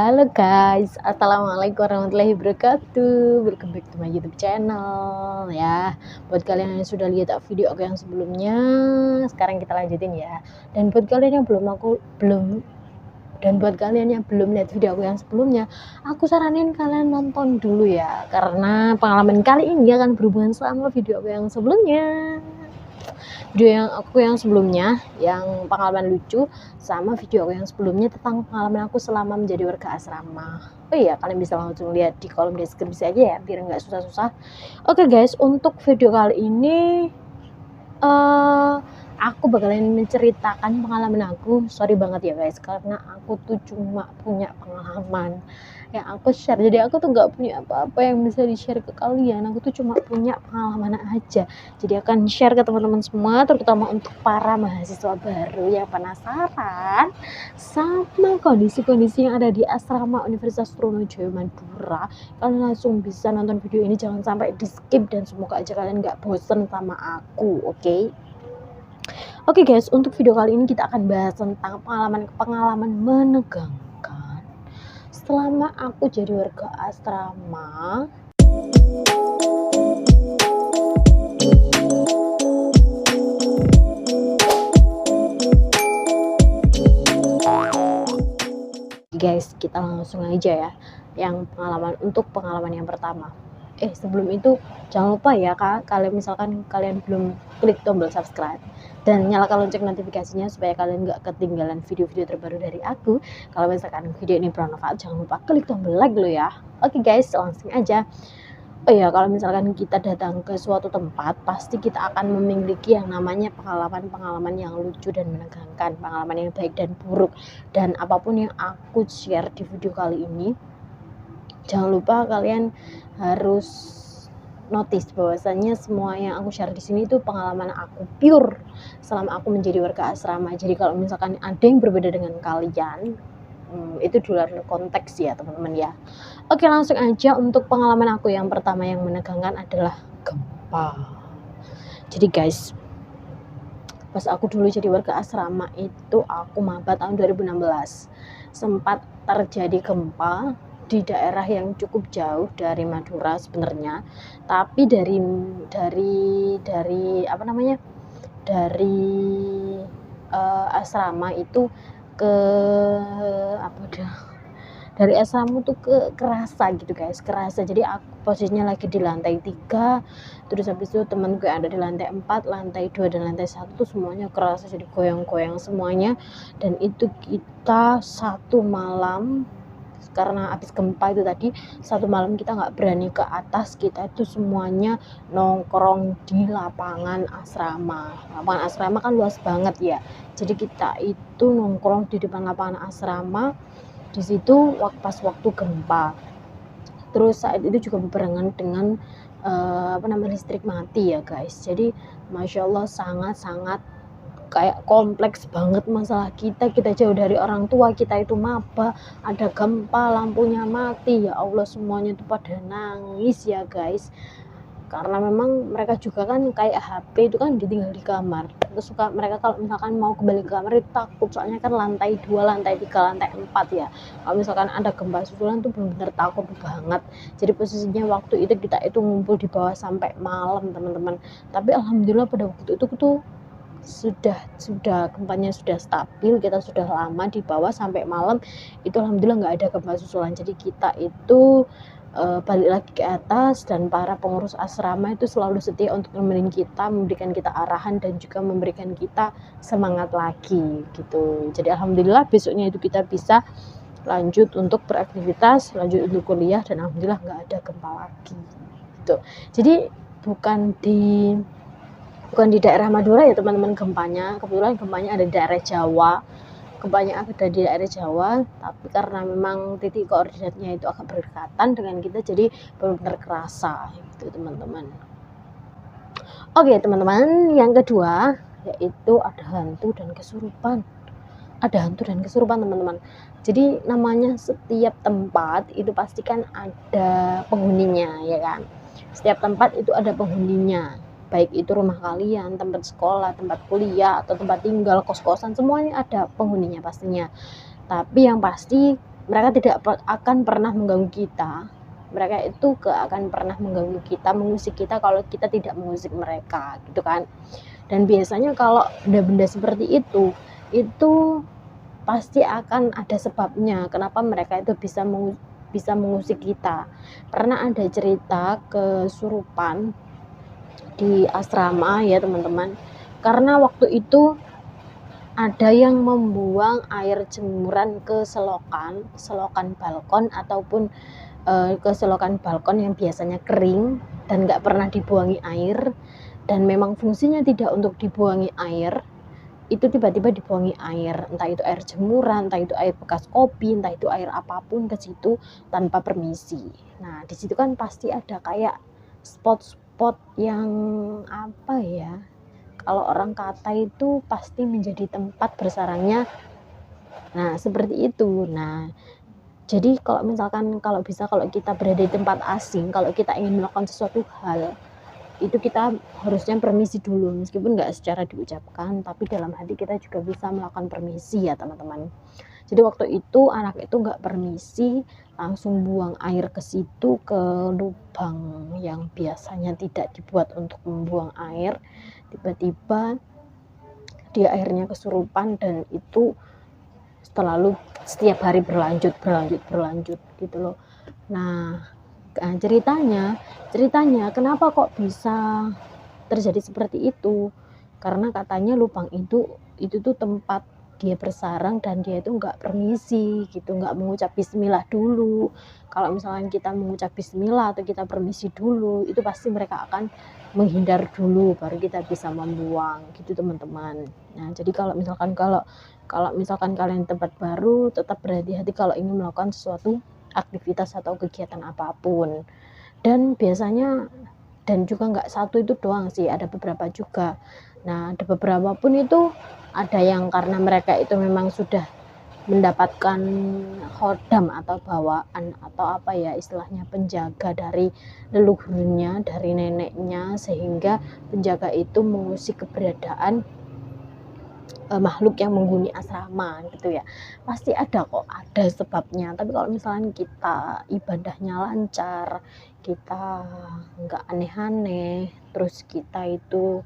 Halo guys, assalamualaikum warahmatullahi wabarakatuh. Welcome back to my YouTube channel ya. Buat kalian yang sudah lihat video aku yang sebelumnya, sekarang kita lanjutin ya. Dan buat kalian yang belum lihat video aku yang sebelumnya, aku saranin kalian nonton dulu ya, karena pengalaman kali ini akan berhubungan sama video aku yang sebelumnya. Video yang sebelumnya yang pengalaman lucu, sama video aku yang sebelumnya tentang pengalaman aku selama menjadi warga asrama. Oh iya, kalian bisa langsung lihat di kolom deskripsi aja ya, biar nggak susah-susah. Oke guys, untuk video kali ini aku bakalan menceritakan pengalaman aku. Sorry banget ya guys, karena aku tuh cuma punya pengalaman yang aku share, jadi aku tuh nggak punya apa-apa yang bisa di share ke kalian. Aku tuh cuma punya pengalaman aja, jadi akan share ke teman-teman semua, terutama untuk para mahasiswa baru yang penasaran sama kondisi-kondisi yang ada di asrama Universitas Trunojoyo Madura. Kalian langsung bisa nonton video ini, jangan sampai di skip, dan semoga aja kalian nggak bosen sama aku. Oke guys, untuk video kali ini kita akan bahas tentang pengalaman menegangkan selama aku jadi warga asrama. Guys, kita langsung aja ya yang pengalaman yang pertama. Sebelum itu jangan lupa ya kalian, misalkan kalian belum klik tombol subscribe dan nyalakan lonceng notifikasinya supaya kalian nggak ketinggalan video-video terbaru dari aku. Kalau misalkan video ini bermanfaat, jangan lupa klik tombol like dulu ya. Oke guys, langsung aja. Kalau misalkan kita datang ke suatu tempat, pasti kita akan memiliki yang namanya pengalaman-pengalaman yang lucu dan menegangkan, pengalaman yang baik dan buruk. Dan apapun yang aku share di video kali ini, jangan lupa kalian harus notice bahwasannya semua yang aku share di sini itu pengalaman aku pure selama aku menjadi warga asrama. Jadi kalau misalkan ada yang berbeda dengan kalian, itu di luar konteks ya teman-teman ya. Oke, langsung aja untuk pengalaman aku yang pertama yang menegangkan adalah gempa. Jadi guys, pas aku dulu jadi warga asrama itu, aku maba tahun 2016, sempat terjadi gempa di daerah yang cukup jauh dari Madura sebenarnya, tapi dari asrama itu ke dari asrama tuh kerasa gitu guys, kerasa. Jadi aku posisinya lagi di lantai 3, terus habis itu temanku yang ada di lantai 4, lantai 2 dan lantai 1 tuh semuanya kerasa, jadi goyang-goyang semuanya. Dan itu kita satu malam, karena habis gempa itu tadi, satu malam kita nggak berani ke atas, kita itu semuanya nongkrong di lapangan asrama. Lapangan asrama kan luas banget ya, jadi kita itu nongkrong di depan lapangan asrama di situ pas waktu gempa. Terus saat itu juga berbarengan dengan listrik mati ya guys. Jadi masya Allah, sangat kayak kompleks banget masalah kita jauh dari orang tua, kita itu maba, ada gempa, lampunya mati, ya Allah, semuanya itu pada nangis ya guys. Karena memang mereka juga kan kayak HP itu kan ditinggal di kamar, terus suka mereka kalau misalkan mau kembali ke kamar itu takut, soalnya kan lantai 2, lantai 3, lantai 4 ya. Kalau misalkan ada gempa susulan tuh benar-benar takut banget. Jadi posisinya waktu itu kita itu ngumpul di bawah sampai malam teman-teman. Tapi alhamdulillah pada waktu itu tuh sudah gempanya sudah stabil, kita sudah lama di bawah sampai malam itu alhamdulillah nggak ada gempa susulan. Jadi kita itu balik lagi ke atas, dan para pengurus asrama itu selalu setia untuk nemenin kita, memberikan kita arahan dan juga memberikan kita semangat lagi gitu. Jadi alhamdulillah besoknya itu kita bisa lanjut untuk beraktivitas, lanjut untuk kuliah, dan alhamdulillah nggak ada gempa lagi gitu. Jadi bukan di daerah Madura ya teman-teman gempanya, kebetulan gempanya ada di daerah Jawa. Gempanya ada di daerah Jawa, tapi karena memang titik koordinatnya itu agak berdekatan dengan kita, jadi benar-benar kerasa gitu teman-teman. Oke teman-teman, yang kedua yaitu ada hantu dan kesurupan. Ada hantu dan kesurupan teman-teman. Jadi namanya setiap tempat itu pasti kan ada penghuninya ya kan. Setiap tempat itu ada penghuninya, baik itu rumah kalian, tempat sekolah, tempat kuliah, atau tempat tinggal, kos-kosan, semuanya ada penghuninya pastinya. Tapi yang pasti mereka tidak akan pernah mengganggu kita. Mereka itu akan pernah mengganggu kita, mengusik kita kalau kita tidak mengusik mereka, gitu kan. Dan biasanya kalau benda-benda seperti itu pasti akan ada sebabnya kenapa mereka itu bisa mengusik kita. Pernah ada cerita kesurupan di asrama ya teman-teman, karena waktu itu ada yang membuang air jemuran ke selokan balkon ataupun ke selokan balkon yang biasanya kering dan nggak pernah dibuangi air, dan memang fungsinya tidak untuk dibuangi air, itu tiba-tiba dibuangi air, entah itu air jemuran, entah itu air bekas kopi, entah itu air apapun ke situ tanpa permisi. Nah di situ kan pasti ada kayak spot-spot yang apa ya, kalau orang kata itu pasti menjadi tempat bersarangnya. Nah seperti itu. Nah jadi kalau misalkan kalau kita berada di tempat asing, kalau kita ingin melakukan sesuatu hal, itu kita harusnya permisi dulu, meskipun nggak secara diucapkan, tapi dalam hati kita juga bisa melakukan permisi ya teman-teman. Jadi waktu itu anak itu nggak permisi, langsung buang air ke situ, ke lubang yang biasanya tidak dibuat untuk membuang air. Tiba-tiba dia akhirnya kesurupan, dan itu setiap hari berlanjut gitu loh. Nah ceritanya kenapa kok bisa terjadi seperti itu, karena katanya lubang itu tuh tempat dia bersarang dan dia itu nggak permisi gitu, nggak mengucap bismillah dulu. Kalau misalnya kita mengucap bismillah atau kita permisi dulu, itu pasti mereka akan menghindar dulu baru kita bisa membuang gitu teman-teman. Nah jadi kalau misalkan kalian tempat baru, tetap berhati-hati kalau ingin melakukan sesuatu aktivitas atau kegiatan apapun. Dan biasanya, dan juga nggak satu itu doang sih, ada beberapa juga. Nah ada beberapa pun itu ada yang karena mereka itu memang sudah mendapatkan khodam atau bawaan atau apa ya istilahnya, penjaga dari leluhurnya, dari neneknya, sehingga penjaga itu mengusik keberadaan makhluk yang menghuni asrama gitu ya. Pasti ada kok, ada sebabnya. Tapi kalau misalnya kita ibadahnya lancar, kita nggak aneh-aneh, terus kita itu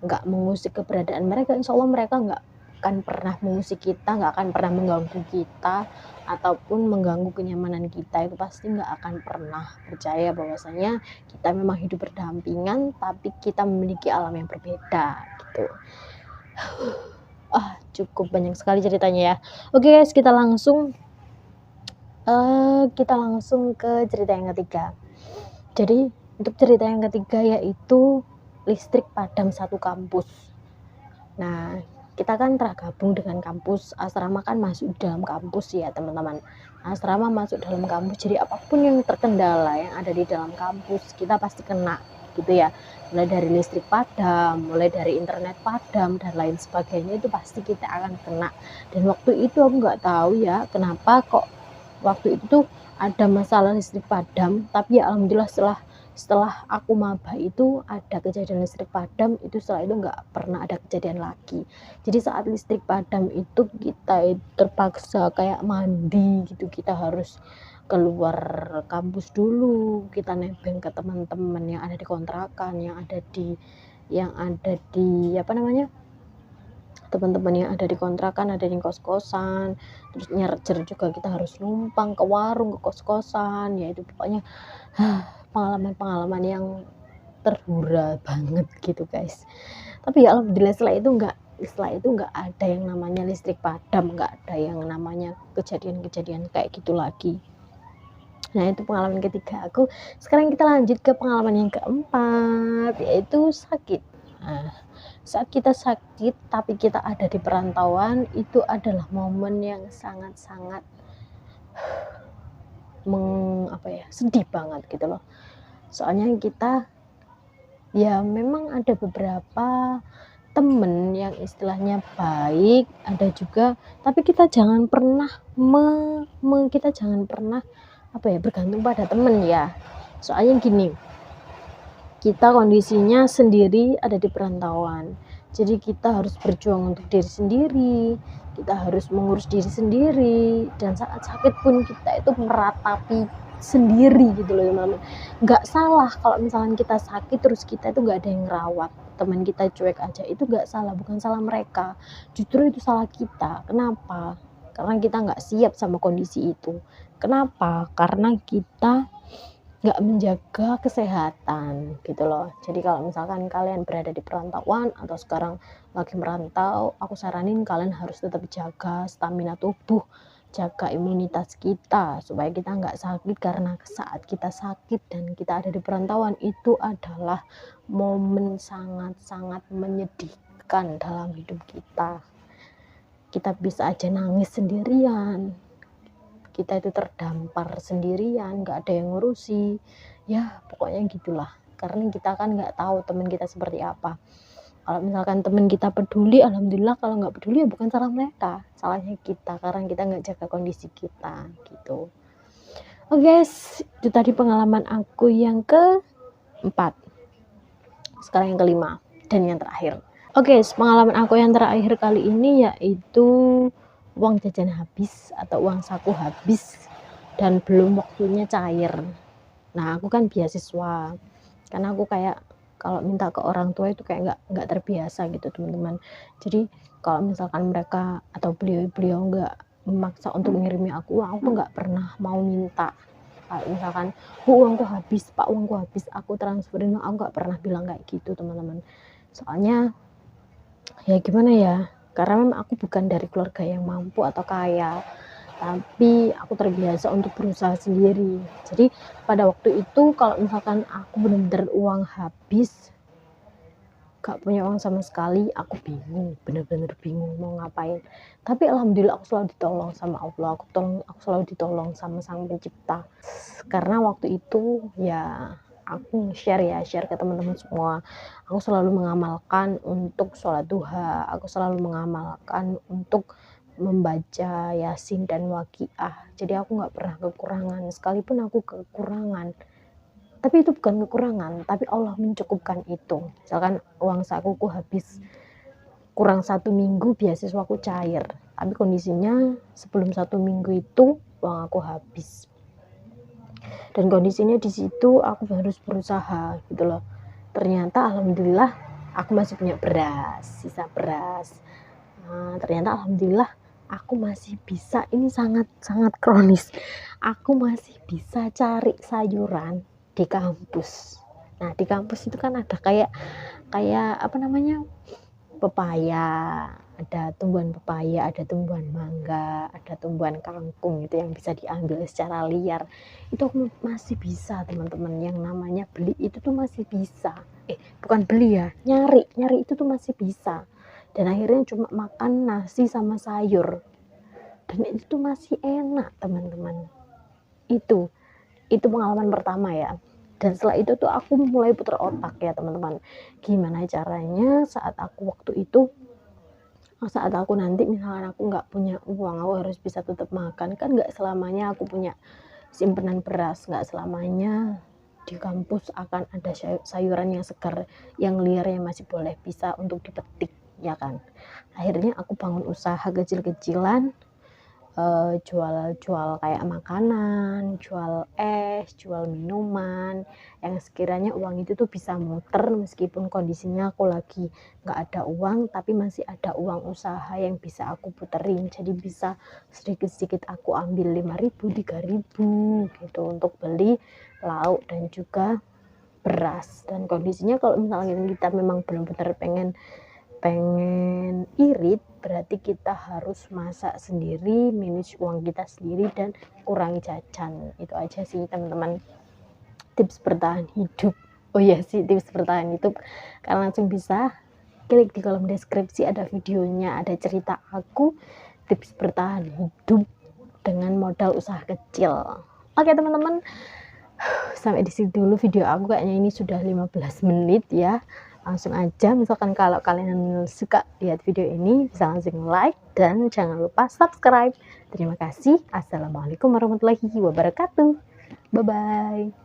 nggak mengusik keberadaan mereka, insya Allah mereka nggak akan pernah mengusik kita, nggak akan pernah mengganggu kita ataupun mengganggu kenyamanan kita. Itu pasti nggak akan pernah. Percaya bahwasanya kita memang hidup berdampingan, tapi kita memiliki alam yang berbeda gitu. Cukup banyak sekali ceritanya ya. Oke guys, kita langsung ke cerita yang ketiga. Jadi untuk cerita yang ketiga yaitu listrik padam satu kampus. Nah kita kan tergabung dengan kampus, asrama kan masuk dalam kampus ya teman-teman. Asrama masuk dalam kampus, jadi apapun yang terkendala yang ada di dalam kampus kita pasti kena gitu ya. Mulai dari listrik padam, mulai dari internet padam dan lain sebagainya, itu pasti kita akan kena. Dan waktu itu aku nggak tahu ya kenapa kok waktu itu tuh ada masalah listrik padam, tapi ya alhamdulillah setelah aku maba itu ada kejadian listrik padam, itu setelah itu nggak pernah ada kejadian lagi. Jadi saat listrik padam itu kita terpaksa kayak mandi gitu, kita harus keluar kampus dulu, kita nebeng ke teman-teman yang ada di kontrakan, yang ada di apa namanya, teman-teman yang ada di kontrakan, ada di kos-kosan. Terus nyerjer juga kita harus numpang ke warung, ke kos-kosan, ya itu pokoknya pengalaman-pengalaman yang terhura banget gitu guys. Tapi ya alhamdulillah setelah itu nggak ada yang namanya listrik padam, nggak ada yang namanya kejadian-kejadian kayak gitu lagi. Nah itu pengalaman ketiga aku. Sekarang kita lanjut ke pengalaman yang keempat, yaitu sakit. Nah, saat kita sakit tapi kita ada di perantauan, itu adalah momen yang sangat-sangat sedih banget gitu loh. Soalnya kita ya memang ada beberapa temen yang istilahnya baik, ada juga, tapi kita jangan pernah bergantung pada temen ya. Soalnya gini, kita kondisinya sendiri ada di perantauan, Jadi kita harus berjuang untuk diri sendiri, kita harus mengurus diri sendiri, dan saat sakit pun kita itu meratapi sendiri gitu loh teman-teman. Nggak salah kalau misalkan kita sakit terus kita itu nggak ada yang ngerawat, teman kita cuek aja, itu nggak salah, bukan salah mereka, justru itu salah kita. Kenapa? Karena kita nggak siap sama kondisi itu. Kenapa? Karena kita nggak menjaga kesehatan gitu loh. Jadi kalau misalkan kalian berada di perantauan atau sekarang lagi merantau, aku saranin kalian harus tetap jaga stamina tubuh, jaga imunitas kita supaya kita nggak sakit, karena saat kita sakit dan kita ada di perantauan itu adalah momen sangat-sangat menyedihkan dalam hidup kita. Kita bisa aja nangis sendirian, kita itu terdampar sendirian, nggak ada yang ngurusi, ya pokoknya gitulah. Karena kita kan nggak tahu teman kita seperti apa. Kalau misalkan teman kita peduli, alhamdulillah. Kalau nggak peduli ya bukan salah mereka, salahnya kita, karena kita nggak jaga kondisi kita gitu. Oke guys, itu tadi pengalaman aku yang keempat. Sekarang yang kelima dan yang terakhir. Oke, pengalaman aku yang terakhir kali ini yaitu uang jajan habis atau uang saku habis dan belum waktunya cair. Nah, aku kan beasiswa, karena aku kayak kalau minta ke orang tua itu kayak nggak terbiasa gitu teman-teman. Jadi kalau misalkan mereka atau beliau nggak memaksa untuk mengirimi aku uang, aku nggak pernah mau minta. Kalau misalkan uangku habis pak, uangku habis, aku transferin, aku nggak pernah bilang kayak gitu teman-teman. Soalnya ya gimana ya, karena memang aku bukan dari keluarga yang mampu atau kaya, tapi aku terbiasa untuk berusaha sendiri. Jadi pada waktu itu kalau misalkan aku benar-benar uang habis, gak punya uang sama sekali, aku bingung, bener-bener bingung mau ngapain. Tapi alhamdulillah aku selalu ditolong sama Allah, aku selalu ditolong sama Sang Pencipta. Karena waktu itu ya aku share ke teman-teman semua, aku selalu mengamalkan untuk sholat duha, aku selalu mengamalkan untuk membaca Yasin dan Waqiah. Jadi aku nggak pernah kekurangan, sekalipun aku kekurangan, tapi itu bukan kekurangan, tapi Allah mencukupkan itu. Misalkan uang sakuku habis kurang 1 minggu, beasiswaku cair, tapi kondisinya sebelum 1 minggu itu uang aku habis, dan kondisinya di situ aku harus berusaha gitu loh. Ternyata alhamdulillah aku masih punya beras, sisa beras. Ternyata alhamdulillah aku masih bisa, ini sangat kronis, aku masih bisa cari sayuran di kampus. Nah di kampus itu kan ada kayak apa namanya, pepaya, ada tumbuhan pepaya, ada tumbuhan mangga, ada tumbuhan kangkung itu yang bisa diambil secara liar. Itu aku masih bisa teman-teman, yang namanya beli itu tuh masih bisa, bukan beli ya, nyari itu tuh masih bisa. Dan akhirnya cuma makan nasi sama sayur, dan itu tuh masih enak teman-teman. Itu pengalaman pertama ya. Dan setelah itu tuh aku mulai putar otak ya teman-teman, gimana caranya saat aku nanti misalkan aku nggak punya uang, aku harus bisa tetap makan. Kan nggak selamanya aku punya simpenan beras, nggak selamanya di kampus akan ada sayuran yang segar, yang liar, yang masih boleh bisa untuk dipetik ya kan. Akhirnya aku bangun usaha kecil-kecilan, jual kayak makanan, jual es, jual minuman, yang sekiranya uang itu tuh bisa muter meskipun kondisinya aku lagi nggak ada uang, tapi masih ada uang usaha yang bisa aku puterin. Jadi bisa sedikit-sedikit aku ambil 5.000, 3.000 gitu untuk beli lauk dan juga beras. Dan kondisinya kalau misalnya kita memang benar-benar pengen irit, berarti kita harus masak sendiri, manage uang kita sendiri, dan kurangi jajan. Itu aja sih teman-teman, tips bertahan hidup. Oh iya sih, tips bertahan hidup, kalian langsung bisa klik di kolom deskripsi, ada videonya, ada cerita aku tips bertahan hidup dengan modal usaha kecil. Oke teman-teman, sampai di sini dulu video aku, kayaknya ini sudah 15 menit ya. Langsung aja, misalkan kalau kalian suka lihat video ini bisa langsung like dan jangan lupa subscribe. Terima kasih. Assalamualaikum warahmatullahi wabarakatuh. Bye bye.